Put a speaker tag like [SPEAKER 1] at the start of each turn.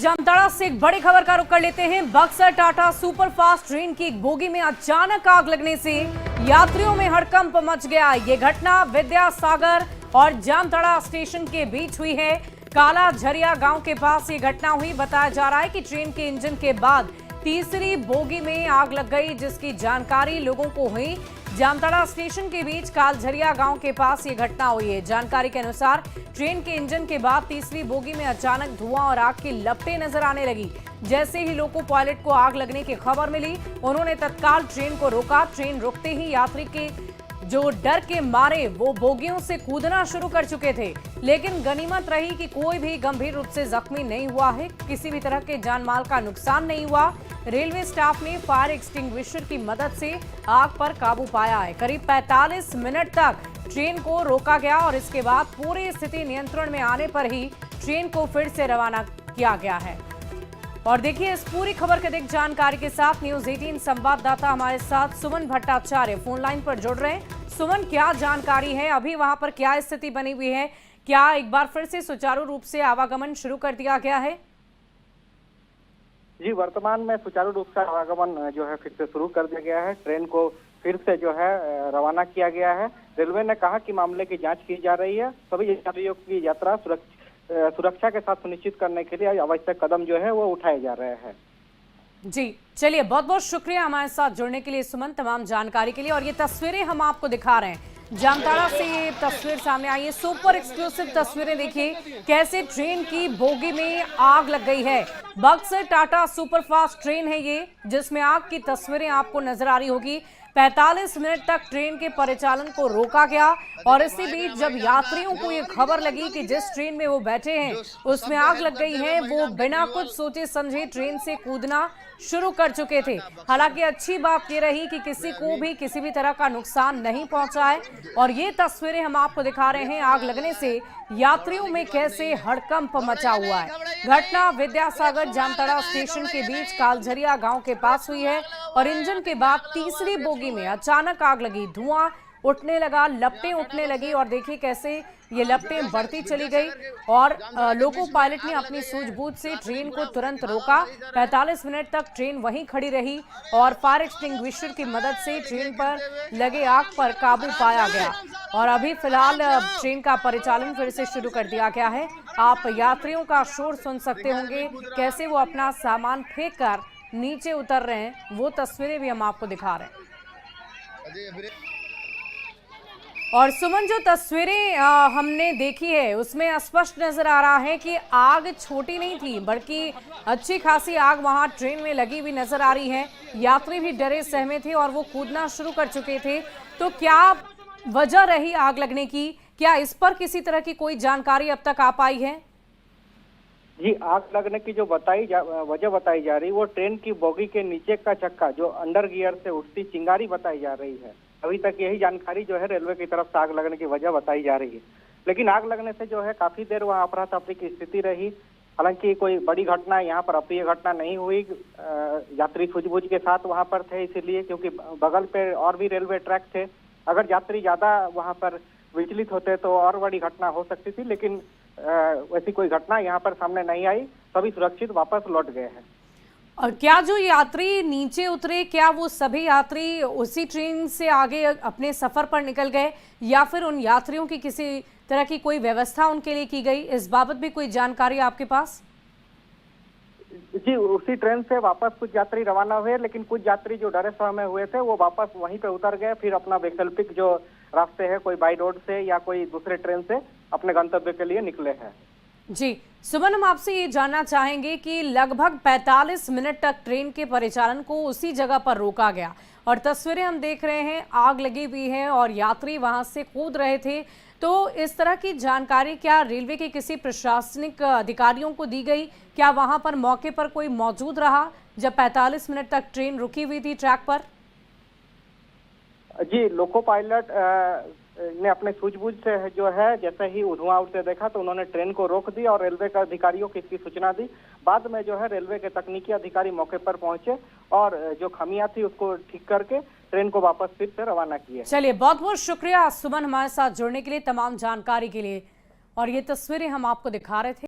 [SPEAKER 1] जामताड़ा से एक बड़ी खबर का रुख कर लेते हैं। बक्सर टाटा सुपरफास्ट ट्रेन की एक बोगी में अचानक आग लगने से यात्रियों में हड़कंप मच गया। ये घटना विद्यासागर और जामताड़ा स्टेशन के बीच हुई है। काला झरिया गांव के पास ये घटना हुई। बताया जा रहा है कि ट्रेन के इंजन के बाद तीसरी बोगी में आग लग गई, जिसकी जानकारी लोगों को हुई। जामताड़ा स्टेशन के बीच कालझरिया गांव के पास ये घटना हुई है। जानकारी के अनुसार ट्रेन के इंजन के बाद तीसरी बोगी में अचानक धुआं और आग की लपटें नजर आने लगी। जैसे ही लोको पायलट को आग लगने की खबर मिली, उन्होंने तत्काल ट्रेन को रोका। ट्रेन रुकते ही यात्री के जो डर के मारे वो बोगियों से कूदना शुरू कर चुके थे, लेकिन गनीमत रही कि कोई भी गंभीर रूप से जख्मी नहीं हुआ है। किसी भी तरह के जानमाल का नुकसान नहीं हुआ। रेलवे स्टाफ ने फायर एक्सटिंग्विशर की मदद से आग पर काबू पाया है। करीब 45 मिनट तक ट्रेन को रोका गया और इसके बाद पूरी स्थिति नियंत्रण में आने पर ही ट्रेन को फिर से रवाना किया गया है। और देखिए, इस पूरी खबर के अधिक जानकारी के साथ न्यूज 18 संवाददाता हमारे साथ सुमन भट्टाचार्य फोन लाइन पर जुड़ रहे हैं। सुमन, क्या जानकारी है? अभी वहां पर क्या स्थिति बनी हुई है? क्या एक बार फिर से सुचारू रूप से आवागमन शुरू कर दिया गया है?
[SPEAKER 2] जी, वर्तमान में सुचारू रूप से आवागमन जो है फिर से शुरू कर दिया गया है। ट्रेन को फिर से जो है रवाना किया गया है। रेलवे ने कहा कि मामले की जांच की जा रही है। सभी यात्रियों की यात्रा सुरक्षा के साथ सुनिश्चित करने के लिए आवश्यक कदम जो है वो उठाए जा रहे हैं।
[SPEAKER 1] जी, चलिए, बहुत बहुत शुक्रिया हमारे साथ जुड़ने के लिए सुमन, तमाम जानकारी के लिए। और ये तस्वीरें हम आपको दिखा रहे हैं, जामताड़ा से ये तस्वीर सामने आई है। सुपर एक्सक्लूसिव तस्वीरें देखिए, कैसे ट्रेन की बोगी में आग लग गई है। बक्सर टाटा सुपरफास्ट ट्रेन है ये, जिसमें आग की तस्वीरें आपको नजर आ रही होगी। 45 मिनट तक ट्रेन के परिचालन को रोका गया और इसी बीच जब यात्रियों को ये खबर लगी कि जिस ट्रेन में वो बैठे हैं उसमें आग लग गई है, वो बिना कुछ सोचे समझे ट्रेन से कूदना शुरू कर चुके थे। हालांकि अच्छी बात ये रही कि किसी को भी किसी भी तरह का नुकसान नहीं पहुंचा है। और ये तस्वीरें हम आपको दिखा रहे हैं आग लगने से यात्रियों में कैसे हड़कंप मचा हुआ है। घटना विद्यासागर जामताड़ा स्टेशन के बीच कालझरिया गांव के पास हुई है और इंजन के बाद तीसरी बोगी में अचानक आग लगी। धुआं उठने लगा, लपटें उठने लगी और देखिए कैसे ये लपटें बढ़ती चली गई। और लोको पायलट ने अपनी सूझबूझ से ट्रेन को तुरंत रोका। 45 मिनट तक ट्रेन वहीं खड़ी रही और फायर एक्सटिंग्विशर की मदद से ट्रेन पर लगे आग पर काबू पाया गया। और अभी फिलहाल ट्रेन का परिचालन फिर से शुरू कर दिया गया है। आप यात्रियों का शोर सुन सकते होंगे, कैसे वो अपना सामान फेंक कर नीचे उतर रहे हैं। वो तस्वीरें भी हम आपको दिखा रहे हैं। और सुमन, जो तस्वीरें हमने देखी है उसमें स्पष्ट नजर आ रहा है कि आग छोटी नहीं थी, बल्कि अच्छी खासी आग वहां ट्रेन में लगी हुई नजर आ रही है। यात्री भी डरे सहमे थे और वो कूदना शुरू कर चुके थे। तो क्या वजह रही आग लगने की? क्या इस पर किसी तरह की कोई जानकारी अब तक आ पाई है?
[SPEAKER 2] जी, आग लगने की जो वजह बताई जा रही वो ट्रेन की बोगी के नीचे का चक्का जो अंडर गियर से उठती चिंगारी बताई जा रही है। अभी तक यही जानकारी जो है रेलवे की तरफ से आग लगने की वजह बताई जा रही है। लेकिन आग लगने से जो है काफी देर वहाँ अफरा तफरी की स्थिति रही। हालांकि कोई बड़ी घटना, यहाँ पर अप्रिय घटना नहीं हुई। यात्री सूझबूझ के साथ वहाँ पर थे, इसीलिए क्योंकि बगल पे और भी रेलवे ट्रैक थे। अगर यात्री ज्यादा वहाँ पर विचलित होते तो और बड़ी घटना हो सकती थी, लेकिन वैसी कोई घटना यहाँ पर सामने नहीं आई। सभी सुरक्षित वापस लौट गए हैं।
[SPEAKER 1] और क्या जो यात्री नीचे उतरे, क्या वो सभी यात्री उसी ट्रेन से आगे अपने सफर पर निकल गए या फिर उन यात्रियों की किसी तरह की कोई व्यवस्था उनके लिए की गई? इस बाबत भी कोई जानकारी आपके पास?
[SPEAKER 2] जी, उसी ट्रेन से वापस कुछ यात्री रवाना हुए, लेकिन कुछ यात्री जो डरे सहमे हुए थे वो वापस वहीं पे उतर गए। फिर अपना वैकल्पिक जो रास्ते है, कोई बाई रोड से या कोई दूसरे ट्रेन से अपने गंतव्य के लिए निकले हैं।
[SPEAKER 1] जी सुमन, हम आपसे ये जानना चाहेंगे कि लगभग 45 मिनट तक ट्रेन के परिचालन को उसी जगह पर रोका गया और तस्वीरें हम देख रहे हैं, आग लगी हुई है और यात्री वहां से कूद रहे थे। तो इस तरह की जानकारी क्या रेलवे के किसी प्रशासनिक अधिकारियों को दी गई? क्या वहां पर मौके पर कोई मौजूद रहा जब 45 मिनट तक ट्रेन रुकी हुई थी ट्रैक पर?
[SPEAKER 2] जी, लोको पायलट ने अपने सूझबूझ से जो है जैसे ही धुआं उठते देखा तो उन्होंने ट्रेन को रोक दी और रेलवे के अधिकारियों को इसकी सूचना दी। बाद में जो है रेलवे के तकनीकी अधिकारी मौके पर पहुंचे और जो खामियां थी उसको ठीक करके ट्रेन को वापस फिर से रवाना किया।
[SPEAKER 1] चलिए, बहुत बहुत शुक्रिया सुमन हमारे साथ जुड़ने के लिए, तमाम जानकारी के लिए। और ये तस्वीरें हम आपको दिखा रहे थे।